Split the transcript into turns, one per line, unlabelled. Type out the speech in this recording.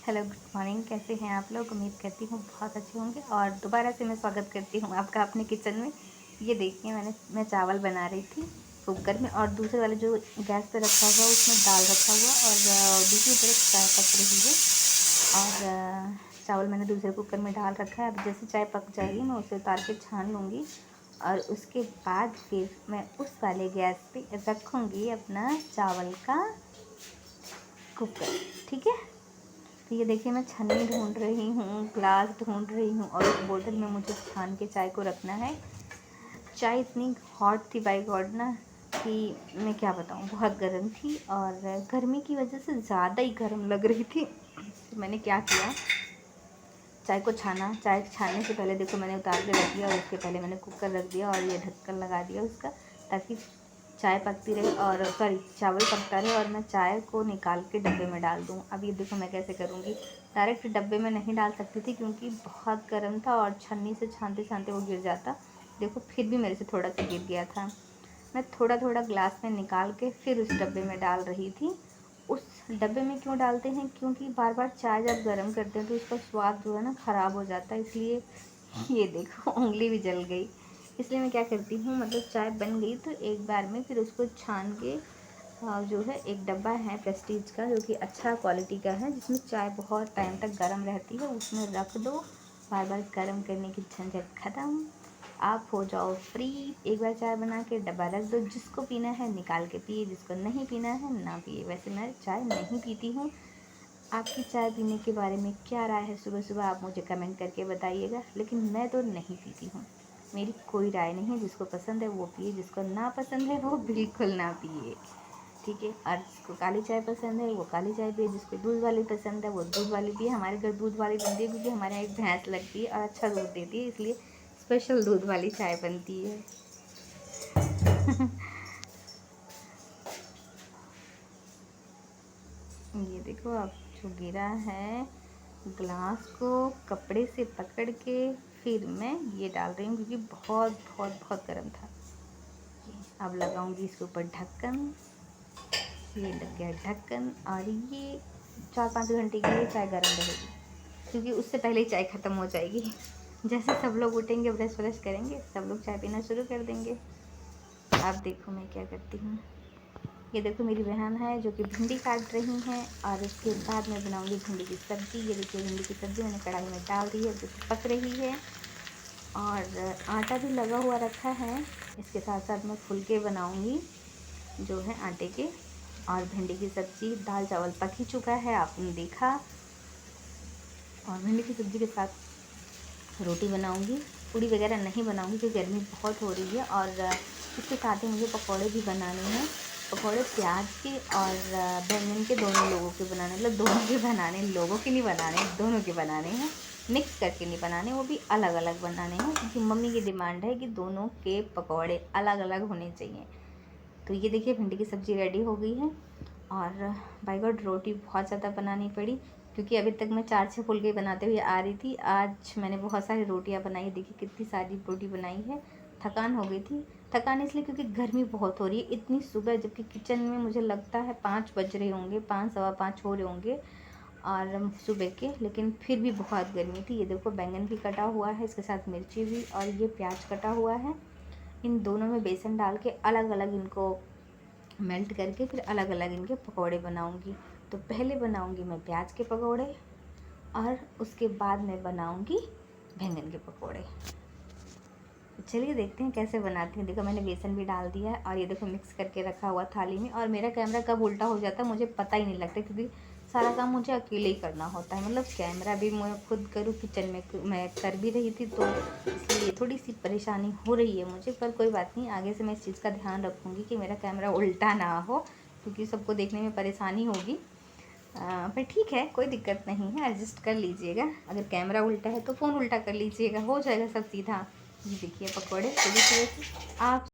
Hello, good morning. कैसे हैं आप लोग? उम्मीद करती हूँ बहुत अच्छे होंगे। और दोबारा से मैं स्वागत करती हूँ आपका अपने किचन में। ये देखिए, मैं चावल बना रही थी कुकर में, और दूसरे वाले जो गैस पे रखा हुआ उसमें दाल रखा हुआ, और दूसरी तरफ चाय पक रही है। और चावल मैंने दूसरे कुकर में डाल रखा है। अब जैसे चाय पक जाएगी मैं उसे उतार के छान लूँगी, और उसके बाद फिर मैं उस वाले गैस पे रखूँगी अपना चावल का कुकर। ठीक है। तो ये देखिए, मैं छन्नी ढूंढ रही हूँ, ग्लास ढूंढ रही हूँ, और उस बोतल में मुझे छान के चाय को रखना है। चाय इतनी हॉट थी बाय गॉड ना, कि मैं क्या बताऊँ, बहुत गर्म थी, और गर्मी की वजह से ज़्यादा ही गर्म लग रही थी। तो मैंने क्या किया, चाय को छाना। चाय छानने से पहले देखो मैंने उतार के रख दिया, और उसके पहले मैंने कुकर रख दिया और ये ढक्कन लगा दिया उसका, ताकि चाय पकती रहे, और सॉरी, चावल पकता रहे, और मैं चाय को निकाल के डब्बे में डाल दूँ। अब ये देखो मैं कैसे करूँगी। डायरेक्ट डब्बे में नहीं डाल सकती थी क्योंकि बहुत गर्म था, और छन्नी से छानते छानते वो गिर जाता। देखो फिर भी मेरे से थोड़ा सा गिर गया था। मैं थोड़ा थोड़ा ग्लास में निकाल के फिर उस डब्बे में डाल रही थी। उस डब्बे में क्यों डालते हैं, क्योंकि बार बार चाय जब गर्म करते हैं तो उसका स्वाद जो है ना ख़राब हो जाता है, इसलिए। ये देखो उंगली भी जल गई। इसलिए मैं क्या करती हूँ, मतलब चाय बन गई तो एक बार में फिर उसको छान के, जो है एक डब्बा है प्रेस्टीज का जो कि अच्छा क्वालिटी का है, जिसमें चाय बहुत टाइम तक गर्म रहती है, उसमें रख दो। बार बार गर्म करने की झंझट ख़त्म। आप हो जाओ फ्री। एक बार चाय बना के डब्बा रख दो, जिसको पीना है निकाल के पिए, जिसको नहीं पीना है ना पिए। वैसे मैं चाय नहीं पीती हूँ। आपकी चाय पीने के बारे में क्या राय है? सुबह सुबह आप मुझे कमेंट करके बताइएगा। लेकिन मैं तो नहीं पीती हूँ, मेरी कोई राय नहीं है। जिसको पसंद है वो पिए, जिसको ना पसंद है वो बिल्कुल ना पिए। ठीक है। और जिसको काली चाय पसंद है वो काली चाय पिए, जिसको दूध वाली पसंद है वो दूध वाली पिए। हमारे घर दूध वाली बनती है क्योंकि हमारे यहाँ एक भैंस लगती है और अच्छा दूध देती है, इसलिए स्पेशल दूध वाली चाय बनती है। ये देखो, अब जो गिरा है ग्लास को कपड़े से पकड़ के फिर मैं ये डाल रही हूँ, क्योंकि बहुत बहुत बहुत गर्म था। अब लगाऊंगी इसके ऊपर ढक्कन। ये लग गया ढक्कन, और ये 4-5 घंटे के लिए चाय गर्म रहेगी, क्योंकि उससे पहले ही चाय ख़त्म हो जाएगी। जैसे सब लोग उठेंगे, ब्रश व्रश करेंगे, सब लोग चाय पीना शुरू कर देंगे। अब देखो मैं क्या करती हूँ। ये देखो मेरी बहन है जो कि भिंडी काट रही हैं, और उसके बाद मैं बनाऊंगी भिंडी की सब्ज़ी। ये देखिए भिंडी की सब्ज़ी मैंने कढ़ाई में डाल दी है, जो कि पक रही है, और आटा भी लगा हुआ रखा है। इसके साथ साथ मैं फुलके बनाऊंगी जो है आटे के। और भिंडी की सब्ज़ी, दाल चावल पक ही चुका है, आपने देखा। और भिंडी की सब्ज़ी के साथ रोटी बनाऊंगी। पूड़ी वगैरह नहीं बनाऊंगी क्योंकि गर्मी बहुत हो रही है। और इसके साथ ही मुझे पकौड़े भी बनाने हैं। पकौड़े प्याज के और बैंगन के, दोनों लोगों के बनाने, मतलब दोनों के बनाने, लोगों के नहीं बनाने, दोनों के बनाने हैं। मिक्स करके नहीं बनाने, वो भी अलग अलग बनाने हैं, क्योंकि मम्मी की डिमांड है कि दोनों के पकौड़े अलग अलग होने चाहिए। तो ये देखिए भिंडी की सब्ज़ी रेडी हो गई है। और बाय गॉड रोटी बहुत ज़्यादा बनानी पड़ी, क्योंकि अभी तक मैं 4-6 फुलके बनाते हुए आ रही थी। आज मैंने बहुत सारी रोटियां बनाई। देखिए कितनी सारी रोटी बनाई है। थकान हो गई थी। थकान इसलिए क्योंकि गर्मी बहुत हो रही है इतनी सुबह, जबकि किचन में मुझे लगता है 5 बज रहे होंगे, 5 सवा 5 हो रहे होंगे और सुबह के, लेकिन फिर भी बहुत गर्मी थी। ये देखो बैंगन भी कटा हुआ है, इसके साथ मिर्ची भी, और ये प्याज कटा हुआ है। इन दोनों में बेसन डाल के अलग अलग इनको मेल्ट करके फिर अलग अलग इनके पकौड़े बनाऊंगी। तो पहले बनाऊंगी मैं प्याज के पकौड़े, और उसके बाद मैं बनाऊंगी बैंगन के पकौड़े। चलिए देखते हैं कैसे बनाते हैं। देखो मैंने बेसन भी डाल दिया है, और ये देखो मिक्स करके रखा हुआ थाली में। और मेरा कैमरा कब उल्टा हो जाता है मुझे पता ही नहीं लगता, क्योंकि सारा काम मुझे अकेले ही करना होता है। मतलब कैमरा भी मैं खुद करूँ, किचन में मैं कर भी रही थी, तो इसलिए थोड़ी सी परेशानी हो रही है मुझे। पर कोई बात नहीं, आगे से मैं इस चीज़ का ध्यान रखूँगी कि मेरा कैमरा उल्टा ना हो, क्योंकि सबको देखने में परेशानी होगी। पर ठीक है, कोई दिक्कत नहीं है, एडजस्ट कर लीजिएगा। अगर कैमरा उल्टा है तो फ़ोन उल्टा कर लीजिएगा, हो जाएगा सब सीधा। ये देखिए पकौड़े, तो देखिए आप